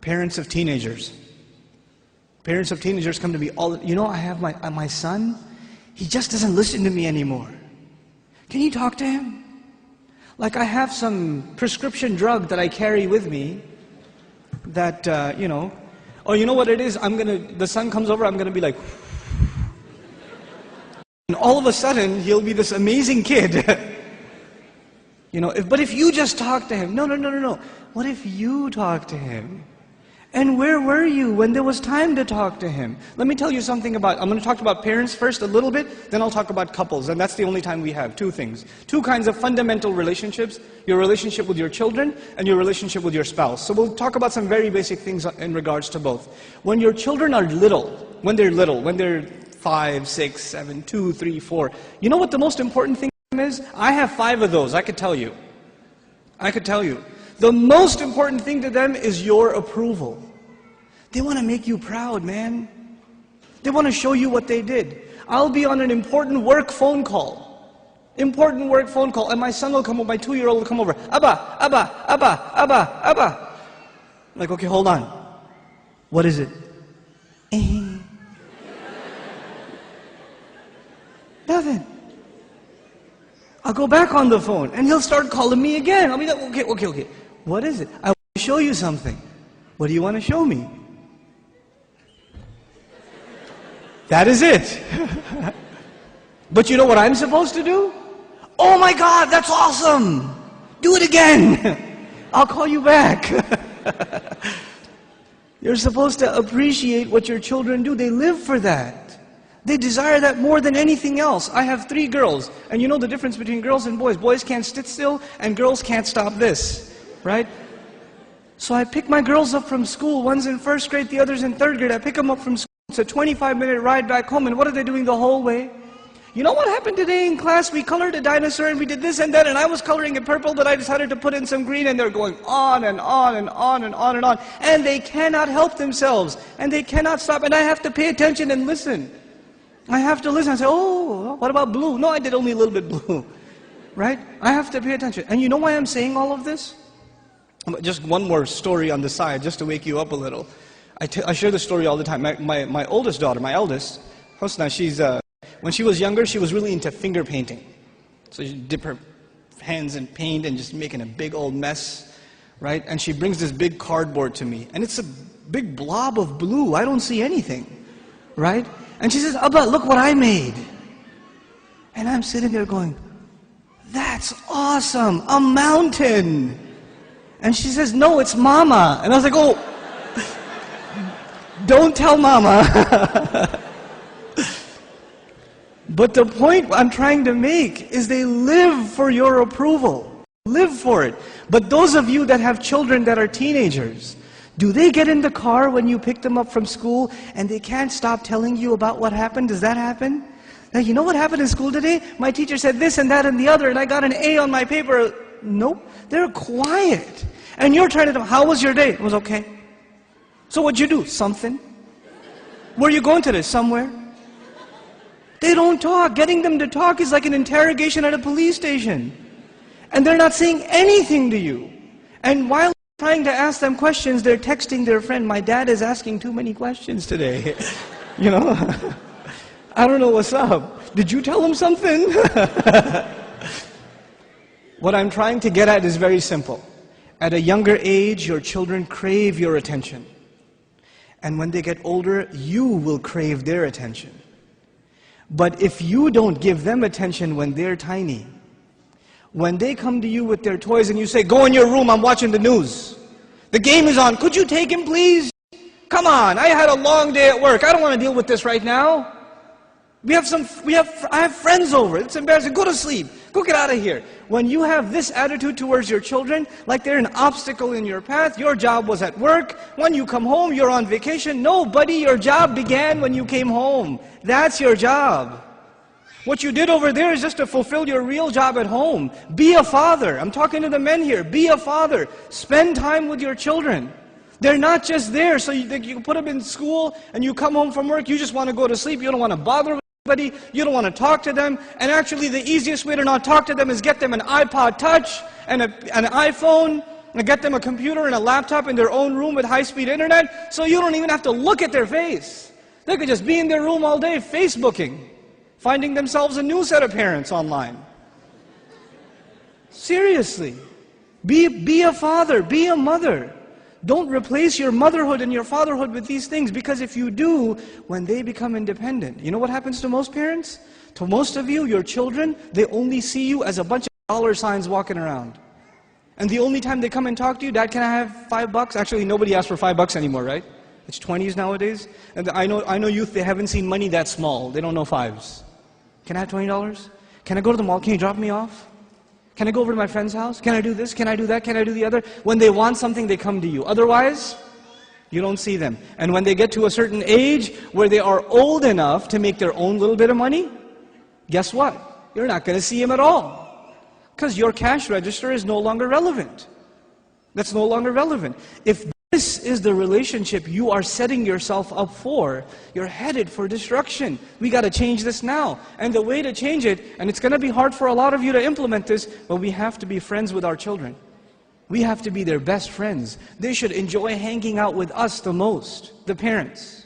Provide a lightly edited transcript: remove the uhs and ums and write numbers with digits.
Parents of teenagers. Parents of teenagers come to me all, I have my son, he just doesn't listen to me anymore. Can you talk to him? Like I have some prescription drug that I carry with me that, or you know what it is? The son comes over, I'm gonna be like, and all of a sudden, he'll be this amazing kid. But if you just talk to him, no. What if you talk to him? And where were you when there was time to talk to him? Let me tell you something I'm going to talk about parents first a little bit, then I'll talk about couples, and that's the only time we have. Two things. Two kinds of fundamental relationships, your relationship with your children and your relationship with your spouse. So we'll talk about some very basic things in regards to both. When your children are little, when they're 5, 6, 7, 2, 3, 4, you know what the most important thing is? I have 5 of those, I could tell you. The most important thing to them is your approval. They want to make you proud, man. They want to show you what they did. I'll be on an important work phone call, and my son will come over, my 2-year-old will come over, Abba, Abba, Abba, Abba, Abba. I'm like, okay, hold on. What is it? Nothing. I'll go back on the phone, and he'll start calling me again. I'll be like, okay. What is it? I want to show you something. What do you want to show me? That is it. But you know what I'm supposed to do? Oh my God, that's awesome! Do it again! I'll call you back. You're supposed to appreciate what your children do. They live for that. They desire that more than anything else. I have 3 girls, and you know the difference between girls and boys. Boys can't sit still, and girls can't stop this. Right? So I pick my girls up from school. One's in 1st grade, the other's in 3rd grade. I pick them up from school. It's a 25-minute ride back home. And what are they doing the whole way? You know what happened today in class? We colored a dinosaur and we did this and that, and I was coloring it purple, but I decided to put in some green, and they're going on and on and on and on and on. And they cannot help themselves. And they cannot stop. And I have to pay attention and listen. I have to listen and say, oh, what about blue? No, I did only a little bit blue. Right? I have to pay attention. And you know why I'm saying all of this? Just one more story on the side, just to wake you up a little. I share this story all the time. My oldest daughter, my eldest, Hosna, when she was younger, she was really into finger painting. So she'd dip her hands in paint and just making a big old mess, right? And she brings this big cardboard to me, and it's a big blob of blue. I don't see anything, right? And she says, Abba, look what I made. And I'm sitting there going, that's awesome, a mountain. And she says, no, it's Mama. And I was like, oh, don't tell Mama. But the point I'm trying to make is they live for your approval. Live for it. But those of you that have children that are teenagers, do they get in the car when you pick them up from school and they can't stop telling you about what happened? Does that happen? Now, you know what happened in school today? My teacher said this and that and the other, and I got an A on my paper. Nope. They're quiet. And you're trying to tell them, how was your day? It was okay. So what'd you do? Something. Where are you going today? Somewhere. They don't talk. Getting them to talk is like an interrogation at a police station. And they're not saying anything to you. And while trying to ask them questions, they're texting their friend, my dad is asking too many questions today. You know? I don't know what's up. Did you tell him something? What I'm trying to get at is very simple. At a younger age, your children crave your attention. And when they get older, you will crave their attention. But if you don't give them attention when they're tiny, when they come to you with their toys and you say, go in your room, I'm watching the news. The game is on, could you take him please? Come on, I had a long day at work. I don't want to deal with this right now. I have friends over. It's embarrassing. Go to sleep. Go get out of here. When you have this attitude towards your children, like they're an obstacle in your path, your job was at work. When you come home, you're on vacation. No, buddy, your job began when you came home. That's your job. What you did over there is just to fulfill your real job at home. Be a father. I'm talking to the men here. Be a father. Spend time with your children. They're not just there so you put them in school and you come home from work, you just want to go to sleep. You don't want to bother with anybody. You don't want to talk to them. And actually the easiest way to not talk to them is get them an iPod Touch and an iPhone. and get them a computer and a laptop in their own room with high-speed internet, so you don't even have to look at their face. They could just be in their room all day Facebooking, finding themselves a new set of parents online. Seriously. Be a father, be a mother. Don't replace your motherhood and your fatherhood with these things, because if you do, when they become independent, you know what happens to most parents? To most of you, your children, they only see you as a bunch of dollar signs walking around. And the only time they come and talk to you, Dad, can I have $5? Actually, nobody asks for $5 anymore, right? It's 20s nowadays. And I know youth, they haven't seen money that small. They don't know fives. Can I have $20? Can I go to the mall? Can you drop me off? Can I go over to my friend's house? Can I do this? Can I do that? Can I do the other? When they want something, they come to you. Otherwise, you don't see them. And when they get to a certain age where they are old enough to make their own little bit of money, guess what? You're not going to see them at all. Because your cash register is no longer relevant. That's no longer relevant. If this is the relationship you are setting yourself up for, you're headed for destruction. We got to change this now. And the way to change it, and it's going to be hard for a lot of you to implement this, but we have to be friends with our children. We have to be their best friends. They should enjoy hanging out with us the most, the parents.